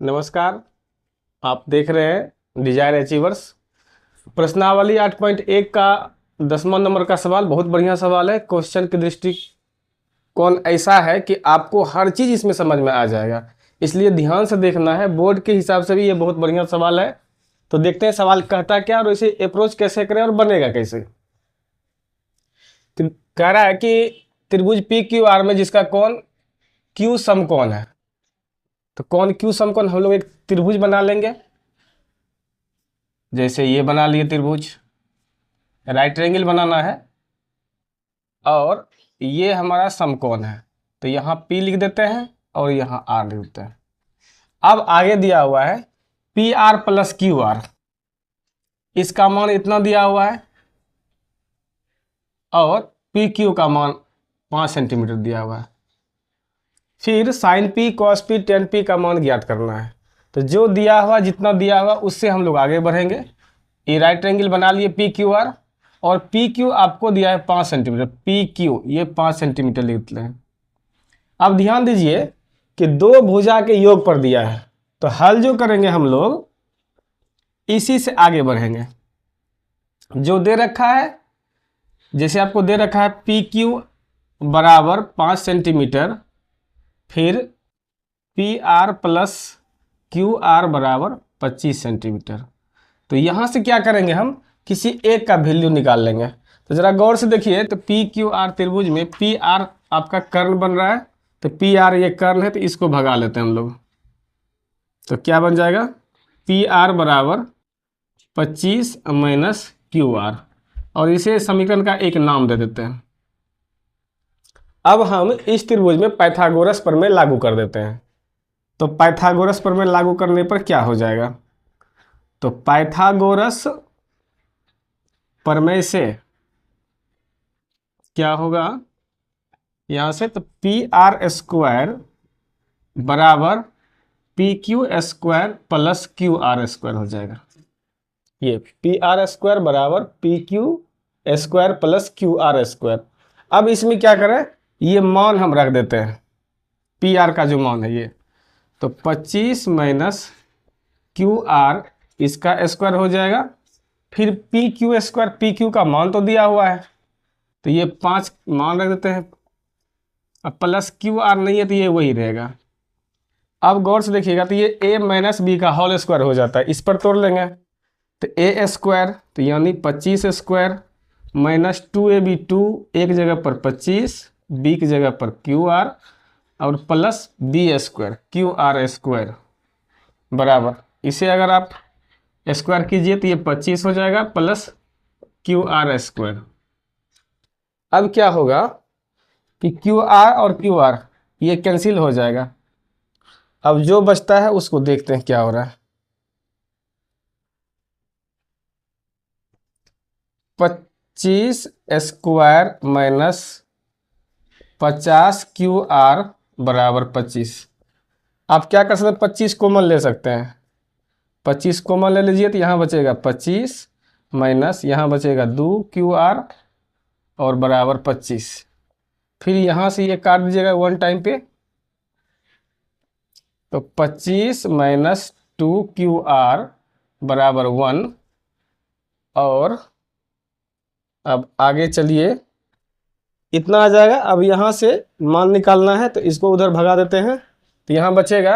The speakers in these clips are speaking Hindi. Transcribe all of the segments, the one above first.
नमस्कार। आप देख रहे हैं डिजायर अचीवर्स। प्रश्नावली 8.1 का 10वां नंबर का सवाल बहुत बढ़िया सवाल है। क्वेश्चन की दृष्टिकोण ऐसा है कि आपको हर चीज़ इसमें समझ में आ जाएगा, इसलिए ध्यान से देखना है। बोर्ड के हिसाब से भी ये बहुत बढ़िया सवाल है। तो देखते हैं सवाल कहता क्या और इसे अप्रोच कैसे करें और बनेगा कैसे। तो कह रहा है कि त्रिभुज पी क्यू आर में जिसका कोण क्यू समकोण है, तो कौन क्यू समकोण हम लोग एक त्रिभुज बना लेंगे। जैसे ये बना लिए त्रिभुज, राइट एंगल बनाना है और ये हमारा समकोण है, तो यहाँ P लिख देते हैं और यहाँ R लिख देते हैं। अब आगे दिया हुआ है PR प्लस QR, इसका मान इतना दिया हुआ है और PQ का मान 5 सेंटीमीटर दिया हुआ है। फिर sign P cos P tan P का मान ज्ञात करना है। तो जो दिया हुआ जितना दिया हुआ उससे हम लोग आगे बढ़ेंगे। ये राइट एंगल बना लिए PQR और PQ आपको दिया है 5 सेंटीमीटर, PQ ये 5 सेंटीमीटर लिखते हैं। अब ध्यान दीजिए कि दो भुजा के योग पर दिया है, तो हल जो करेंगे हम लोग इसी से आगे बढ़ेंगे। जो दे रखा है, जैसे आपको दे रखा है PQ बराबर 5 सेंटीमीटर, फिर PR प्लस QR बराबर 25 सेंटीमीटर। तो यहाँ से क्या करेंगे, हम किसी एक का वैल्यू निकाल लेंगे। तो जरा गौर से देखिए, तो PQR त्रिभुज में PR आपका कर्ण बन रहा है, तो PR ये कर्ण है, तो इसको भगा लेते हैं हम लोग। तो क्या बन जाएगा, PR बराबर 25 माइनस QR, और इसे समीकरण का एक नाम दे देते हैं। अब हम इस त्रिभुज में पाइथागोरस प्रमेय लागू कर देते हैं। तो पाइथागोरस प्रमेय लागू करने पर क्या हो जाएगा, तो पाइथागोरस प्रमेय से क्या होगा, यहां से तो PR स्क्वायर बराबर PQ square plus QR square हो जाएगा। ये PR स्क्वायर बराबर PQ square plus QR square. अब इसमें क्या करें, ये मान हम रख देते हैं, PR का जो मान है ये, तो 25 माइनस QR इसका स्क्वायर हो जाएगा। फिर PQ स्क्वायर, PQ का मान तो दिया हुआ है, तो ये 5 मान रख देते हैं। अब प्लस QR नहीं है तो ये वही रहेगा। अब गौर से देखिएगा, तो ये A माइनस बी का होल स्क्वायर हो जाता है, इस पर तोड़ लेंगे तो A स्क्वायर, तो यानी 25 स्क्वायर माइनस 2AB, 2 एक जगह पर 25, B की जगह पर QR, और plus B square QR square बराबर, इसे अगर आप स्क्वायर कीजिए तो ये 25 हो जाएगा प्लस QR स्क्वायर। अब क्या होगा कि QR और QR ये कैंसिल हो जाएगा। अब जो बचता है उसको देखते हैं क्या हो रहा है। 25 स्क्वायर माइनस 50 QR बराबर 25। आप क्या कर सकते हैं, 25 कॉमन ले सकते हैं। 25 कॉमन ले लीजिए तो यहाँ बचेगा 25 माइनस यहाँ बचेगा 2QR और बराबर 25। फिर यहाँ से ये काट दीजिएगा वन टाइम पे, तो 25 माइनस 2QR बराबर 1। और अब आगे चलिए, इतना आ जाएगा। अब यहाँ से मान निकालना है, तो इसको उधर भगा देते हैं, तो यहाँ बचेगा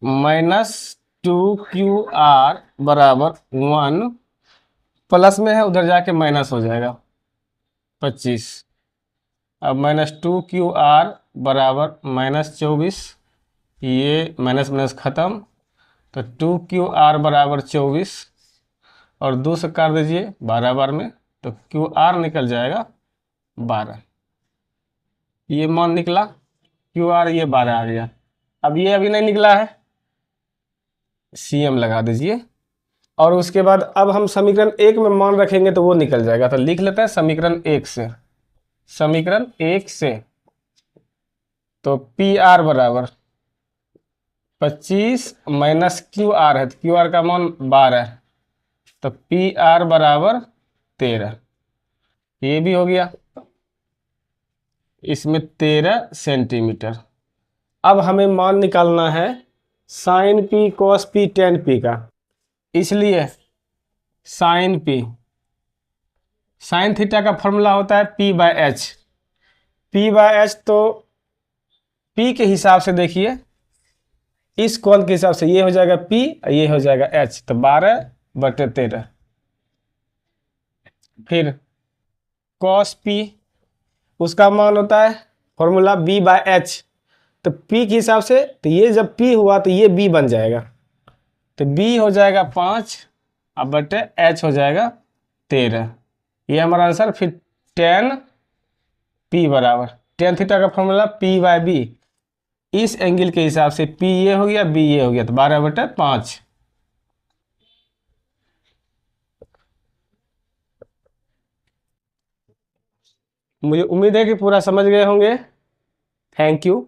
माइनस 2QR बराबर 1, प्लस में है उधर जाके माइनस हो जाएगा 25। अब माइनस 2QR बराबर माइनस 24, ये माइनस माइनस खत्म, तो 2QR बराबर 24 और 2 से काट दीजिए 12 बार में, तो QR निकल जाएगा 12। ये मान निकला QR, ये 12 आ गया। अब ये अभी नहीं निकला है, CM लगा दीजिए। और उसके बाद अब हम समीकरण 1 में मान रखेंगे तो वो निकल जाएगा। तो लिख लेते हैं समीकरण 1 से, समीकरण 1 से तो PR बराबर 25 माइनस QR है, तो QR का मान 12 है, तो PR बराबर 13। ये भी हो गया, इसमें 13 सेंटीमीटर। अब हमें मान निकालना है sine P cos P tan P का। इसलिए साइन पी, साइन थीटा का फॉर्मूला होता है P by H. P by H तो पी के हिसाब से देखिए, इस कोण के हिसाब से ये हो जाएगा पी, ये हो जाएगा एच, तो 12/13। फिर कॉस पी, उसका मान होता है फॉर्मूला बी बाय एच। तो पी के हिसाब से तो ये जब पी हुआ तो ये बी बन जाएगा, तो बी हो जाएगा 5 अब बटे एच हो जाएगा 13। ये हमारा आंसर। फिर टेन पी बराबर टेन थीटा का फॉर्मूला पी बाय बी, इस एंगल के हिसाब से पी ये हो गया बी ये हो गया, तो 12/5। मुझे उम्मीद है कि पूरा समझ गए होंगे। Thank you.